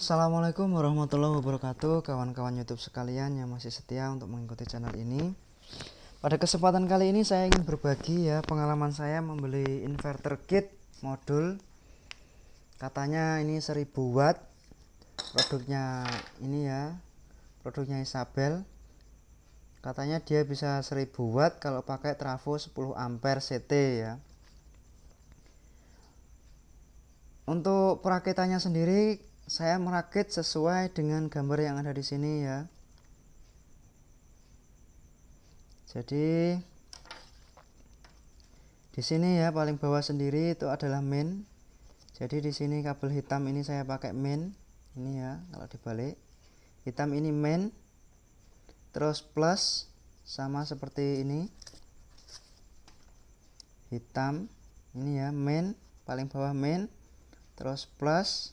Assalamualaikum warahmatullahi wabarakatuh, kawan-kawan YouTube sekalian yang masih setia untuk mengikuti channel ini. Pada kesempatan kali ini saya ingin berbagi pengalaman saya membeli inverter kit modul. Katanya ini 1000 watt. Produknya ini produknya Isabel. Katanya dia bisa 1000 watt kalau pakai trafo 10 ampere CT ya. Untuk perakitannya sendiri saya merakit sesuai dengan gambar yang ada di sini ya. Jadi di sini ya paling bawah sendiri itu adalah main. Jadi di sini kabel hitam ini saya pakai main. Ini ya, kalau dibalik. Hitam ini main. Terus plus sama seperti ini. Hitam ini ya main, paling bawah main. Terus plus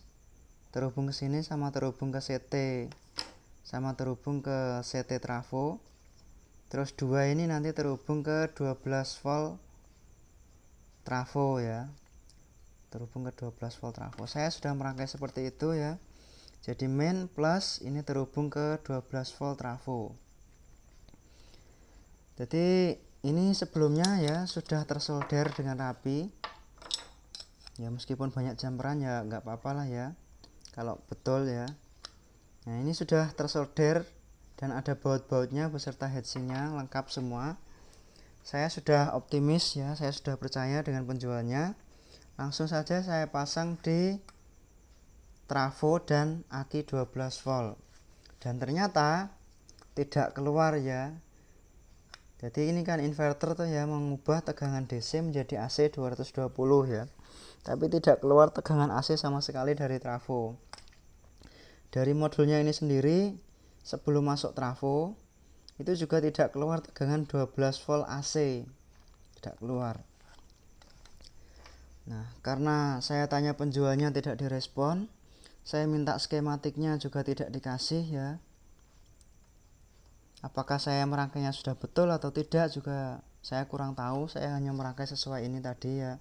terhubung ke sini sama terhubung ke CT. Sama terhubung ke CT trafo. Terus dua ini nanti terhubung ke 12 volt trafo ya. Terhubung ke 12 volt trafo. Saya sudah merangkai seperti itu ya. Jadi main plus ini terhubung ke 12 volt trafo. Jadi ini sebelumnya ya sudah tersolder dengan rapi. Ya meskipun banyak jamperan ya nggak apa-apa lah ya. Kalau betul ya. Nah ini sudah tersolder dan ada baut-bautnya beserta heatsinknya lengkap semua. Saya sudah optimis ya, saya sudah percaya dengan penjualnya. Langsung saja saya pasang di trafo dan aki 12 volt. Dan ternyata tidak keluar ya. Jadi ini kan inverter tuh ya, mengubah tegangan DC menjadi AC 220 ya. Tapi tidak keluar tegangan AC sama sekali dari trafo. Dari modulnya ini sendiri sebelum masuk trafo itu juga tidak keluar tegangan 12 volt AC. Tidak keluar. Nah, karena saya tanya penjualnya tidak direspon, saya minta skematiknya juga tidak dikasih ya. Apakah saya merangkainya sudah betul atau tidak juga saya kurang tahu. Saya hanya merangkai sesuai ini tadi ya.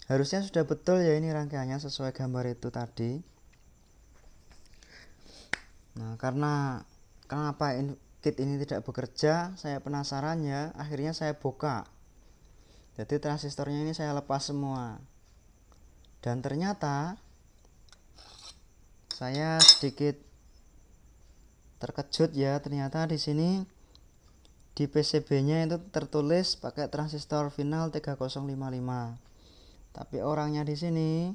Harusnya sudah betul ya ini rangkaiannya sesuai gambar itu tadi. Nah, karena kenapa kit ini tidak bekerja, saya penasaran ya. Akhirnya saya buka. Jadi transistornya ini saya lepas semua. Dan ternyata saya sedikit terkejut ya. Ternyata di sini di PCB-nya itu tertulis pakai transistor final 3055. Tapi orangnya di sini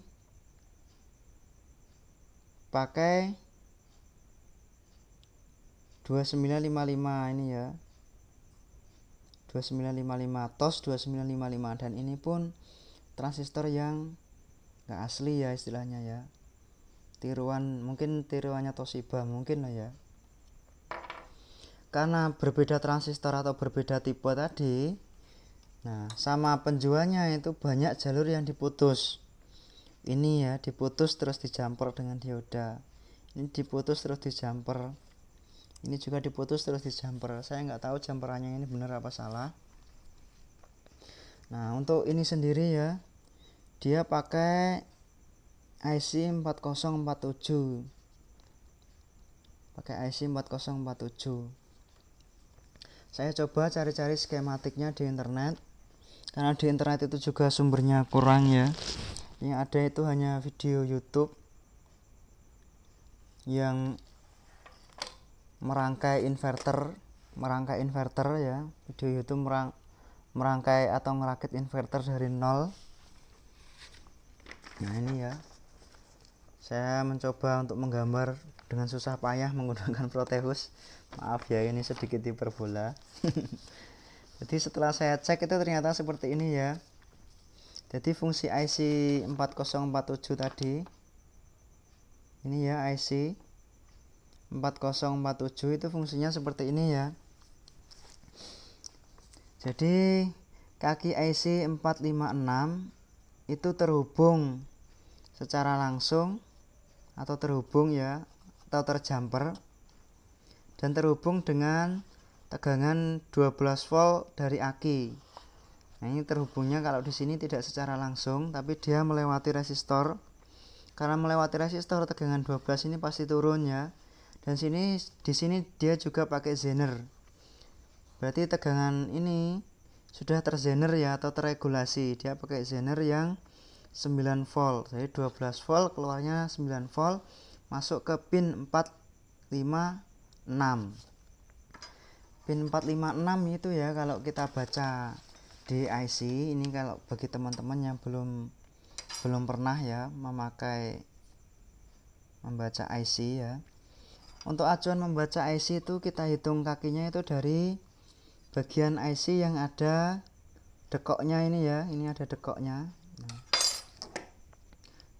pakai 2955 ini ya. 2955 TOS 2955 dan ini pun transistor yang enggak asli ya istilahnya ya. Tiruan, mungkin tiruannya Toshiba mungkin lah ya. Karena berbeda transistor atau berbeda tipe tadi, nah sama penjualnya itu banyak jalur yang diputus. Ini ya diputus terus dijamper dengan dioda. Ini diputus terus dijamper. Ini juga diputus terus dijamper. Saya nggak tahu jamperannya ini benar apa salah. Nah untuk ini sendiri ya, dia pakai IC 4047. Pakai IC 4047. Saya coba cari-cari skematiknya di internet. Karena di internet itu juga sumbernya kurang ya. Yang ada itu hanya video YouTube yang merangkai inverter ya. Video YouTube merangkai atau ngerakit inverter dari nol. Nah ini ya. Saya mencoba untuk menggambar dengan susah payah menggunakan Proteus. Maaf ya ini sedikit hiperbola. Jadi setelah saya cek itu ternyata seperti ini ya. Jadi fungsi IC 4047 tadi, ini ya IC 4047 itu fungsinya seperti ini ya. Jadi kaki IC 456 itu terhubung secara langsung atau terhubung ya, atau terjumper dan terhubung dengan tegangan 12 volt dari aki. Nah, ini terhubungnya kalau di sini tidak secara langsung, tapi dia melewati resistor karena melewati resistor tegangan 12 ini pasti turun ya. Dan di sini dia juga pakai zener. Berarti tegangan ini sudah terzener ya, atau terregulasi. Dia pakai zener yang 9 volt. Jadi 12 volt keluarnya 9 volt masuk ke pin 456. Pin 456 itu ya, kalau kita baca di IC ini, kalau bagi teman-teman yang belum pernah ya membaca IC ya. Untuk acuan membaca IC itu kita hitung kakinya itu dari bagian IC yang ada dekoknya ini ya. Ini ada dekoknya. Nah,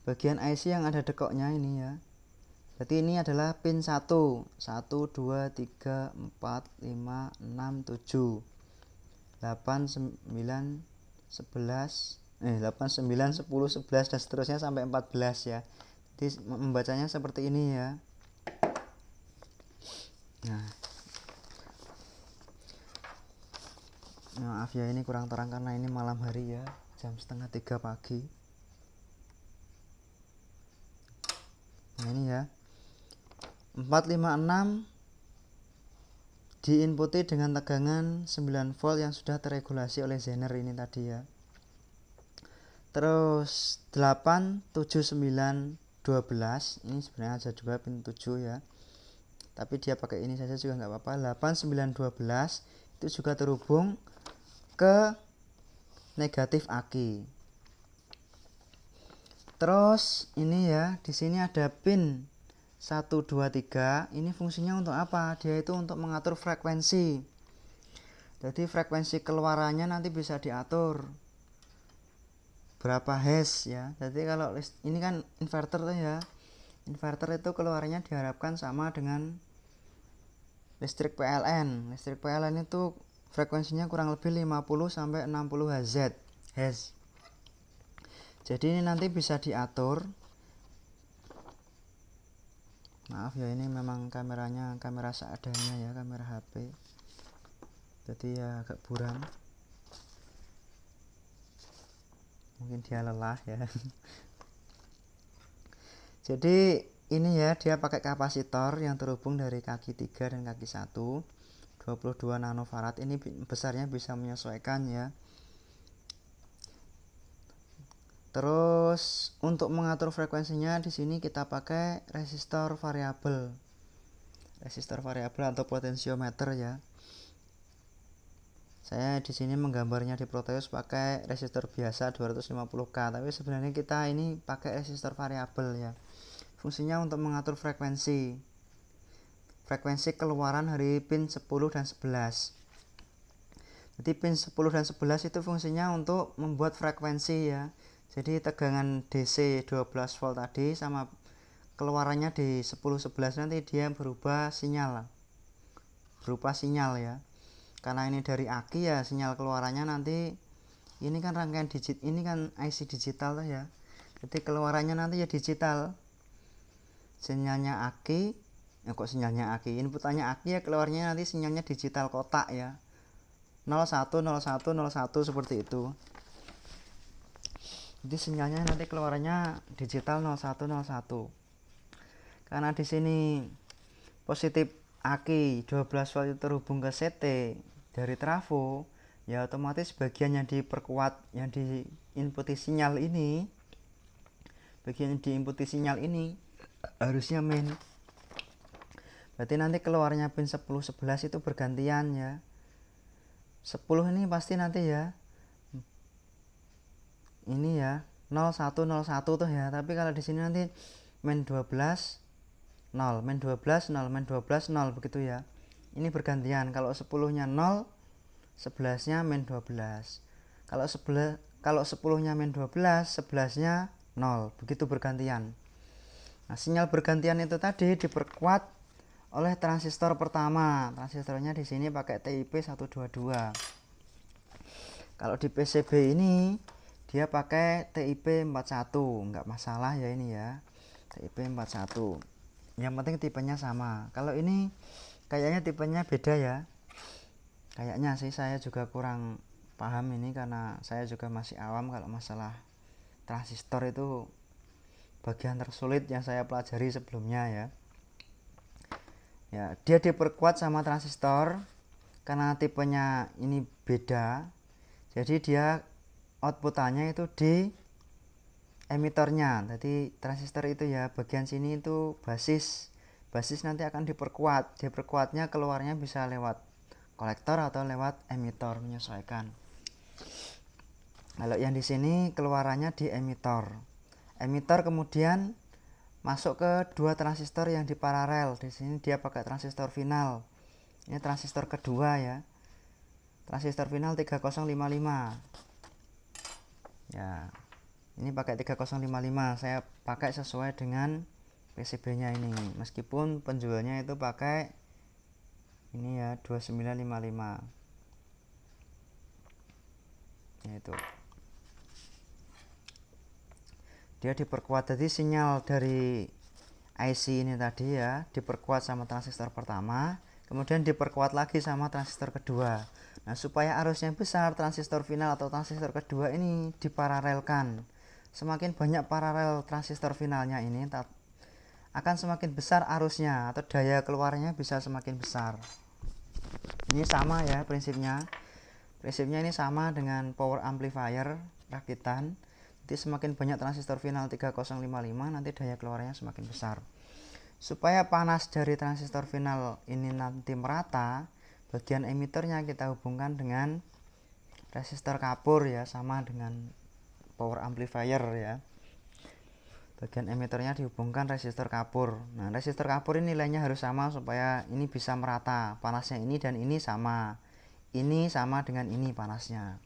bagian IC yang ada dekoknya ini ya. Berarti ini adalah pin 1. 1 2 3 4 5 6 7 8 9 11 8 9 10 11 dan seterusnya sampai 14 ya. Jadi membacanya seperti ini ya. Nah, maaf ya, ini kurang terang karena ini malam hari ya, jam 2:30 pagi. Nah ini ya, 456 diinputi dengan tegangan 9 volt yang sudah terregulasi oleh zener ini tadi ya. Terus 8 7 9 12 ini sebenarnya ada juga pin 7 ya, tapi dia pakai ini saja juga nggak apa-apa. 8 9 12 itu juga terhubung ke negatif aki. Terus ini ya, di sini ada pin 1 2 3. Ini fungsinya untuk apa? Dia itu untuk mengatur frekuensi. Jadi frekuensi keluarannya nanti bisa diatur berapa Hz ya. Jadi kalau ini kan inverter tuh ya. Inverter itu keluarannya diharapkan sama dengan listrik PLN. Listrik PLN itu frekuensinya kurang lebih 50 sampai 60 Hz. Jadi ini nanti bisa diatur. Maaf ya, ini memang kameranya kamera seadanya ya, kamera HP. Jadi ya agak buram. Mungkin dia lelah ya. Jadi ini ya, dia pakai kapasitor yang terhubung dari kaki 3 dan kaki 1, 22 nanofarad. Ini besarnya bisa menyesuaikan ya. Terus untuk mengatur frekuensinya di sini kita pakai resistor variabel. Resistor variabel atau potensiometer ya. Saya di sini menggambarnya di Proteus pakai resistor biasa 250K, tapi sebenarnya kita ini pakai resistor variabel ya. Fungsinya untuk mengatur frekuensi keluaran dari pin 10 dan 11. Jadi pin 10 dan 11 itu fungsinya untuk membuat frekuensi ya. Jadi tegangan DC 12 volt tadi sama keluarannya di 10 11 nanti dia berupa sinyal ya. Karena ini dari aki ya, sinyal keluarannya nanti ini kan rangkaian digit, ini kan IC digital ya. Jadi keluarannya nanti ya digital. Sinyalnya aki, sinyalnya aki, inputannya aki ya, keluarnya nanti sinyalnya digital kotak ya. 01 01 01 seperti itu. Jadi sinyalnya nanti keluarannya digital 01 01. Karena di sini positif aki 12 volt itu terhubung ke CT dari trafo, ya otomatis bagian yang diperkuat, yang diinputi sinyal ini, bagian yang diinputi sinyal ini harusnya main. Berarti nanti keluarnya pin 10 11 itu bergantian ya. 10 ini pasti nanti ya ini ya 01 01 tuh ya, tapi kalau di sini nanti main 12 0, main 12 0, main 12 0 begitu ya. Ini bergantian, kalau 10-nya 0, 11-nya main 12. Kalau 10-nya main 12, 11-nya 0, begitu bergantian. Nah, sinyal bergantian itu tadi diperkuat oleh transistor pertama. Transistornya di sini pakai TIP 122. Kalau di PCB ini dia pakai TIP 41, nggak masalah ya ini ya. TIP 41. Yang penting tipenya sama. Kalau ini kayaknya tipenya beda ya. Kayaknya sih, saya juga kurang paham ini karena saya juga masih awam kalau masalah transistor itu bagian tersulit yang saya pelajari sebelumnya ya. Ya, dia diperkuat sama transistor karena tipenya ini beda. Jadi dia outputannya itu di emitornya. Jadi transistor itu ya, bagian sini itu basis. Basis nanti akan diperkuat. Diperkuatnya keluarnya bisa lewat kolektor atau lewat emitor, menyesuaikan. Kalau yang di sini keluarannya di emitor. Emitor kemudian masuk ke dua transistor yang di paralel. Di sini dia pakai transistor final. Ini transistor kedua ya. Transistor final 3055. Ya. Ini pakai 3055. Saya pakai sesuai dengan PCB-nya ini. Meskipun penjualnya itu pakai ini ya 2955. Yaitu. Dia diperkuat, jadi sinyal dari IC ini tadi ya diperkuat sama transistor pertama, kemudian diperkuat lagi sama transistor kedua. Nah, supaya arusnya besar, transistor final atau transistor kedua ini diparalelkan. Semakin banyak paralel transistor finalnya ini akan semakin besar arusnya atau daya keluarnya bisa semakin besar. Ini sama ya prinsipnya. Prinsipnya ini sama dengan power amplifier rakitan. Jadi semakin banyak transistor final 3055 nanti daya keluarnya semakin besar. Supaya panas dari transistor final ini nanti merata, bagian emitornya kita hubungkan dengan resistor kapur ya, sama dengan power amplifier ya. Bagian emitornya dihubungkan resistor kapur. Nah, resistor kapur ini nilainya harus sama supaya ini bisa merata. Panasnya ini dan ini sama. Ini sama dengan ini panasnya.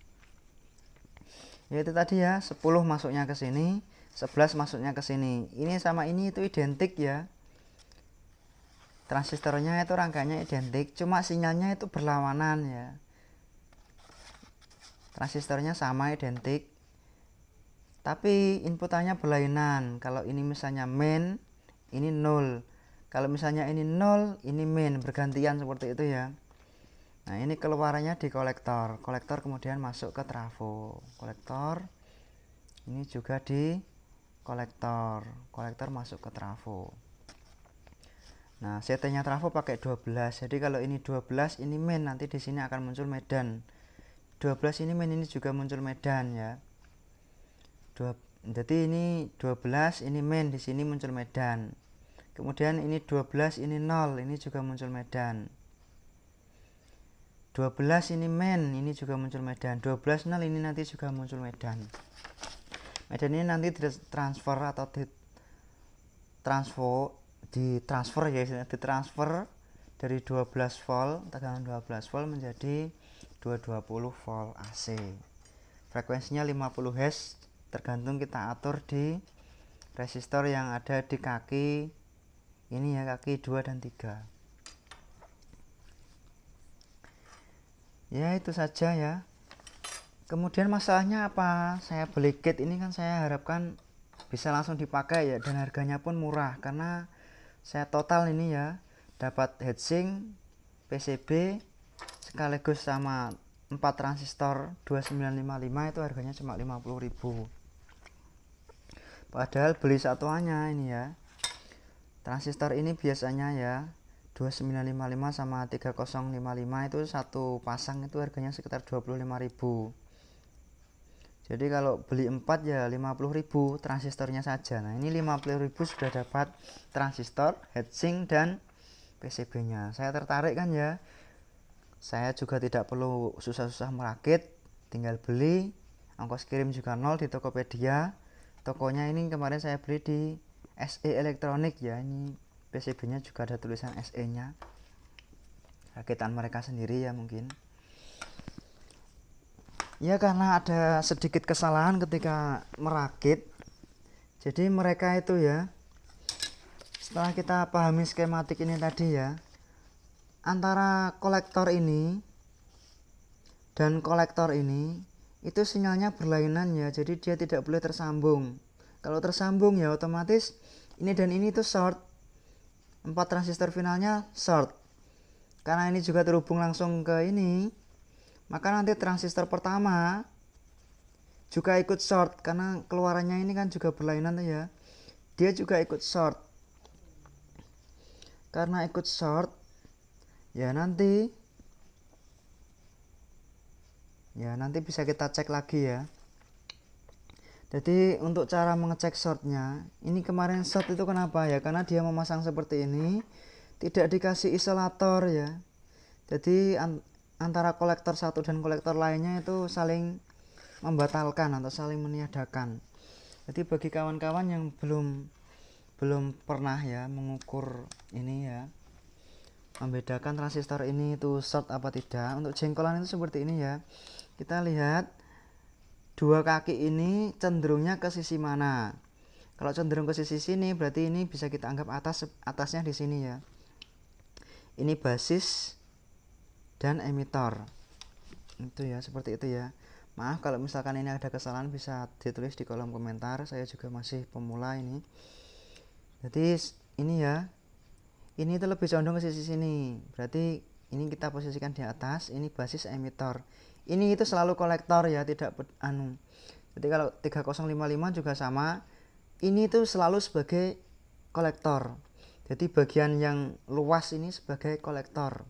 Yaitu tadi ya, 10 masuknya ke sini, 11 masuknya ke sini. Ini sama ini itu identik ya. Transistornya itu rangkaiannya identik, cuma sinyalnya itu berlawanan ya. Transistornya sama identik, tapi inputannya berlainan. Kalau ini misalnya main, ini 0. Kalau misalnya ini 0, ini main, bergantian seperti itu ya. Nah, ini keluarannya di kolektor. Kolektor kemudian masuk ke trafo. Kolektor ini juga di kolektor. Kolektor masuk ke trafo. Nah, CT-nya trafo pakai 12. Jadi kalau ini 12, ini main, nanti di sini akan muncul medan. 12 ini main, ini juga muncul medan ya. Jadi ini 12, ini main, di sini muncul medan. Kemudian ini 12, ini 0, ini juga muncul medan. 12 ini main, ini juga muncul medan. 12 0 ini nanti juga muncul medan. Medan ini nanti ditransfer atau ditransfer ya, ditransfer dari 12 volt, tegangan 12 volt menjadi 220 volt AC. Frekuensinya 50 Hz, tergantung kita atur di resistor yang ada di kaki ini ya, kaki 2 dan 3. Ya, itu saja ya. Kemudian masalahnya apa? Saya beli kit ini kan saya harapkan bisa langsung dipakai ya, dan harganya pun murah karena saya total ini ya dapat heatsink, PCB sekaligus sama 4 transistor 2955, itu harganya cuma 50.000. Padahal beli satuannya ini ya. Transistor ini biasanya ya 2955 sama 3055 itu satu pasang itu harganya sekitar 25.000. Jadi kalau beli 4 ya 50.000 transistornya saja. Nah, ini 50.000 sudah dapat transistor, heatsink dan PCB-nya. Saya tertarik kan ya. Saya juga tidak perlu susah-susah merakit, tinggal beli. Ongkos kirim juga 0 di Tokopedia. Tokonya ini kemarin saya beli di SE Elektronik ya. Ini PCB-nya juga ada tulisan SE-nya. Rakitan mereka sendiri ya mungkin. Ya, karena ada sedikit kesalahan ketika merakit. Jadi mereka itu ya, setelah kita pahami skematik ini tadi ya, antara kolektor ini dan kolektor ini itu sinyalnya berlainan ya. Jadi dia tidak boleh tersambung. Kalau tersambung ya otomatis ini dan ini itu short. 4 transistor finalnya short. Karena ini juga terhubung langsung ke ini, maka nanti transistor pertama juga ikut short karena keluarannya ini kan juga berlainan ya. dia juga ikut short. Karena ikut short ya nanti bisa kita cek lagi ya. Jadi untuk cara mengecek shortnya, ini kemarin short itu kenapa ya, karena dia memasang seperti ini, tidak dikasih isolator ya. Jadi antara kolektor satu dan kolektor lainnya itu saling membatalkan atau saling meniadakan. Jadi bagi kawan-kawan yang belum pernah ya mengukur ini ya, membedakan transistor ini itu short apa tidak, untuk jengkolan itu seperti ini ya. Kita lihat dua kaki ini cenderungnya ke sisi mana. Kalau cenderung ke sisi sini berarti ini bisa kita anggap atasnya di sini ya. Ini basis dan emitor. Itu ya, seperti itu ya. Maaf kalau misalkan ini ada kesalahan, bisa ditulis di kolom komentar. Saya juga masih pemula ini. Jadi ini ya. Ini itu lebih condong ke sisi sini. Berarti ini kita posisikan di atas, ini basis emitor. Ini itu selalu kolektor ya, tidak Jadi kalau 3055 juga sama. Ini itu selalu sebagai kolektor. Jadi bagian yang luas ini sebagai kolektor.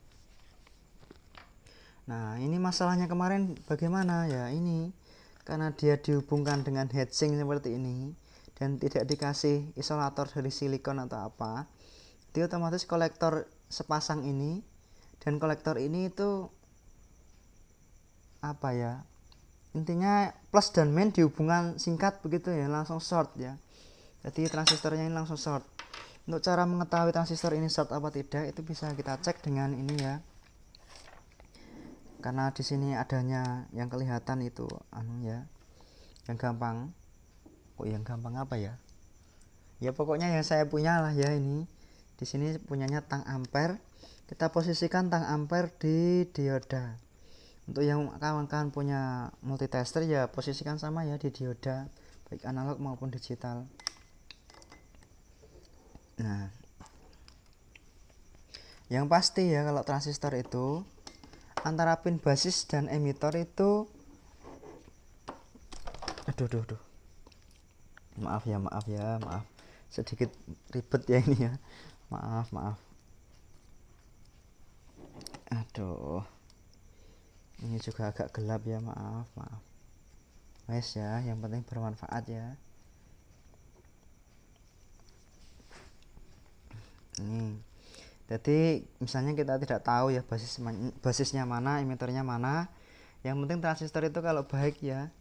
Nah, ini masalahnya kemarin bagaimana ya, ini karena dia dihubungkan dengan heatsink seperti ini dan tidak dikasih isolator dari silikon atau apa. Jadi otomatis kolektor sepasang ini dan kolektor ini itu apa ya, intinya plus dan min dihubungan singkat begitu ya, langsung short ya. Jadi transistornya ini langsung short. Untuk cara mengetahui transistor ini short apa tidak itu bisa kita cek dengan ini ya, karena di sini adanya yang kelihatan itu ya, yang gampang. Yang gampang apa ya, ya pokoknya yang saya punya lah ya. Ini di sini punyanya tang ampere, kita posisikan tang ampere di dioda. Untuk yang kawan-kawan punya multitester ya posisikan sama ya di dioda, baik analog maupun digital. Nah, yang pasti ya kalau transistor itu antara pin basis dan emitor itu aduh. Maaf sedikit ribet ya ini ya. Maaf. Aduh. Ini juga agak gelap ya, maaf. Wes ya, yang penting bermanfaat ya. Ini. Jadi misalnya kita tidak tahu ya basisnya mana, emitornya mana. Yang penting transistor itu kalau baik ya,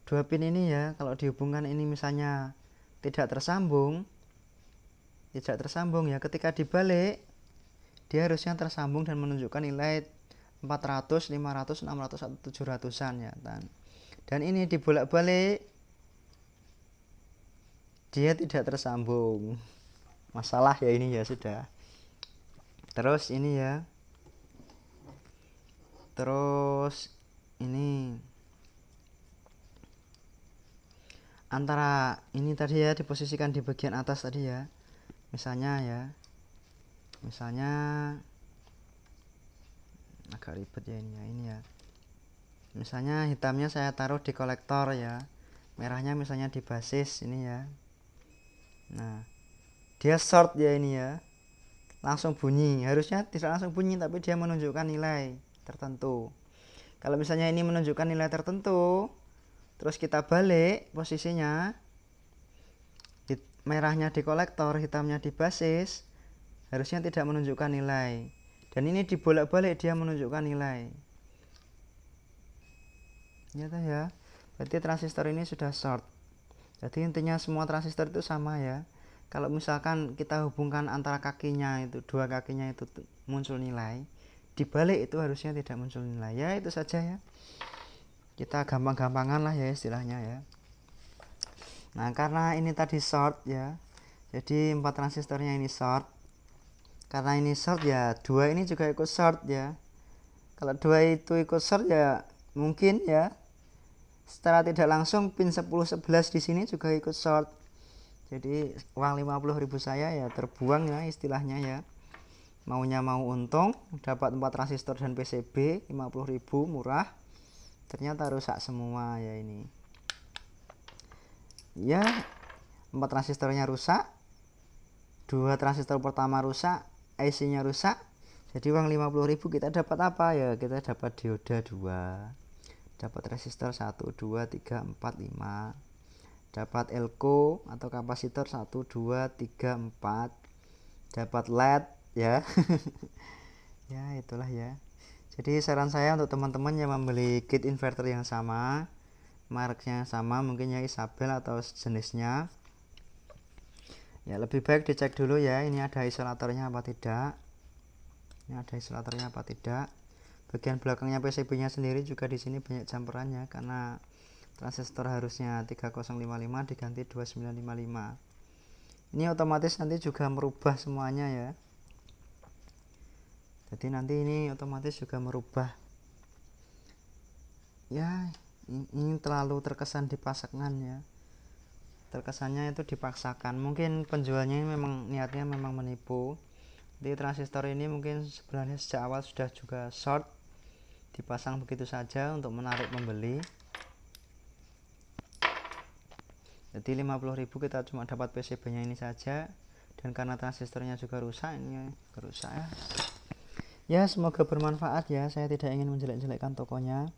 dua pin ini ya, kalau dihubungkan ini misalnya tidak tersambung ya, ketika dibalik dia harusnya tersambung dan menunjukkan nilai 400, 500, 600 atau 700-an ya. Dan ini dibolak-balik dia tidak tersambung. Masalah ya ini ya sudah. Terus ini ya. Terus ini antara ini tadi ya diposisikan di bagian atas tadi ya. Misalnya agak ribet ya ini ya. Misalnya hitamnya saya taruh di kolektor ya, merahnya misalnya di basis ini ya. Nah, dia short ya ini ya, langsung bunyi. Harusnya tidak langsung bunyi tapi dia menunjukkan nilai tertentu. Kalau misalnya ini menunjukkan nilai tertentu, terus kita balik posisinya, merahnya di kolektor, hitamnya di basis, harusnya tidak menunjukkan nilai. Dan ini dibolak-balik dia menunjukkan nilai. Ya, berarti transistor ini sudah short. Jadi intinya semua transistor itu sama ya. Kalau misalkan kita hubungkan antara kakinya itu, dua kakinya itu muncul nilai, dibalik itu harusnya tidak muncul nilai. Ya itu saja ya. Kita gampang-gampangan lah ya istilahnya ya. Nah karena ini tadi short ya, jadi 4 transistornya ini short. Karena ini short ya, 2 ini juga ikut short ya. Kalau 2 itu ikut short ya mungkin ya secara tidak langsung pin 10 11 di sini juga ikut short. Jadi uang 50.000 saya ya terbuang ya istilahnya ya. Maunya mau untung, dapat 4 transistor dan PCB 50.000 murah. Ternyata rusak semua ya ini. Ya, 4 transistornya rusak. dua transistor pertama rusak, IC-nya rusak, jadi uang 50.000 kita dapat apa ya? Kita dapat dioda 2, dapat resistor 1, 2, 3, 4, 5, dapat elko atau kapasitor 1, 2, 3, 4, dapat LED ya. Ya itulah ya. Jadi saran saya untuk teman-teman yang membeli kit inverter yang sama, mereknya sama, mungkin ya Isabel atau jenisnya, ya lebih baik dicek dulu ya, ini ada isolatornya apa tidak. Ini ada isolatornya apa tidak. Bagian belakangnya PCB-nya sendiri juga di sini banyak jumperannya, karena transistor harusnya 3055 diganti 2955. Ini otomatis nanti juga merubah semuanya ya. Jadi nanti ini otomatis juga merubah. Ya, ini terlalu terkesan dipaksakan ya. Terkesannya itu dipaksakan. Mungkin penjualnya memang niatnya memang menipu. Di transistor ini mungkin sebenarnya sejak awal sudah juga short, dipasang begitu saja untuk menarik pembeli. Jadi 50.000 kita cuma dapat PCB-nya ini saja, dan karena transistornya juga rusak, ini rusak ya. Ya semoga bermanfaat ya, saya tidak ingin menjelek-jelekkan tokonya.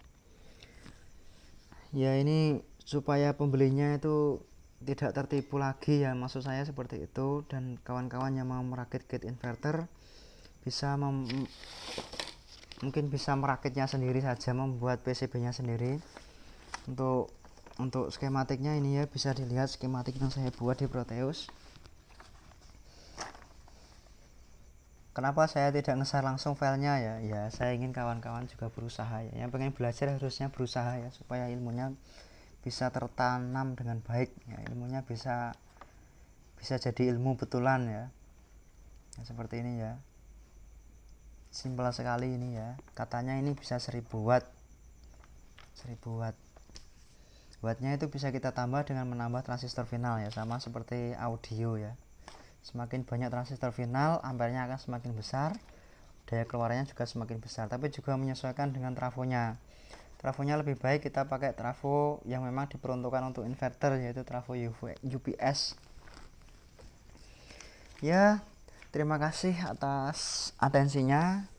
Ya ini supaya pembelinya itu tidak tertipu lagi ya, maksud saya seperti itu. Dan kawan-kawan yang mau merakit kit inverter bisa mungkin bisa merakitnya sendiri saja, membuat PCB-nya sendiri. Untuk skematiknya ini ya, bisa dilihat skematik yang saya buat di Proteus. Kenapa saya tidak nge-share langsung filenya ya? Ya saya ingin kawan-kawan juga berusaha ya. Yang pengen belajar harusnya berusaha ya, supaya ilmunya bisa tertanam dengan baik ya, ilmunya bisa jadi ilmu betulan ya. Ya seperti ini ya. Simpel sekali ini ya. Katanya ini bisa 1000 watt. 1000 watt. Wattnya itu bisa kita tambah dengan menambah transistor final ya, sama seperti audio ya. Semakin banyak transistor final, ampernya akan semakin besar, daya keluarnya juga semakin besar, tapi juga menyesuaikan dengan trafonya. Trafonya lebih baik kita pakai trafo yang memang diperuntukkan untuk inverter, yaitu trafo UPS. Ya, terima kasih atas atensinya.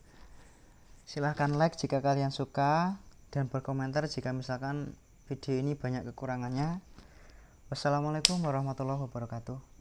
Silahkan like jika kalian suka, dan berkomentar jika misalkan video ini banyak kekurangannya. Wassalamualaikum warahmatullahi wabarakatuh.